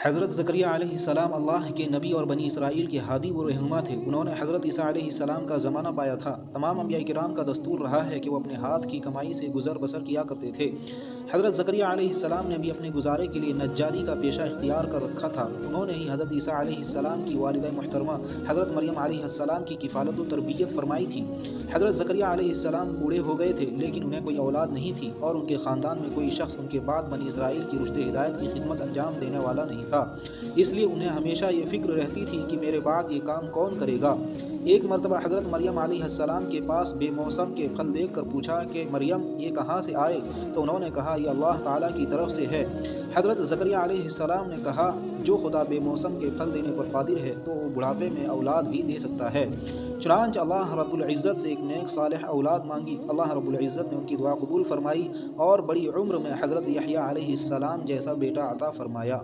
حضرت زکریا علیہ السلام اللہ کے نبی اور بنی اسرائیل کے ہادی و رہنما تھے۔ انہوں نے حضرت عیسیٰ علیہ السلام کا زمانہ پایا تھا۔ تمام انبیاء کرام کا دستور رہا ہے کہ وہ اپنے ہاتھ کی کمائی سے گزر بسر کیا کرتے تھے۔ حضرت زکریا علیہ السلام نے بھی اپنے گزارے کے لیے نجاری کا پیشہ اختیار کر رکھا تھا۔ انہوں نے ہی حضرت عیسیٰ علیہ السلام کی والدہ محترمہ حضرت مریم علیہ السلام کی کفالت و تربیت فرمائی تھی۔ حضرت زکریا علیہ السلام بوڑھے ہو گئے تھے، لیکن انہیں کوئی اولاد نہیں تھی اور ان کے خاندان میں کوئی شخص ان کے بعد بنی اسرائیل کی رشد ہدایت کی خدمت انجام دینے والا نہیں تھا۔ اس لیے انہیں ہمیشہ یہ فکر رہتی تھی کہ میرے بعد یہ کام کون کرے گا۔ ایک مرتبہ حضرت مریم علیہ السلام کے پاس بے موسم کے پھل دیکھ کر پوچھا کہ مریم یہ کہاں سے آئے؟ تو انہوں نے کہا یہ اللہ تعالیٰ کی طرف سے ہے۔ حضرت زکریا علیہ السلام نے کہا جو خدا بے موسم کے پھل دینے پر قادر ہے تو وہ بڑھاپے میں اولاد بھی دے سکتا ہے۔ چنانچہ اللہ رب العزت سے ایک نیک صالح اولاد مانگی۔ اللہ رب العزت نے ان کی دعا قبول فرمائی اور بڑی عمر میں حضرت یحییٰ علیہ السلام جیسا بیٹا عطا فرمایا۔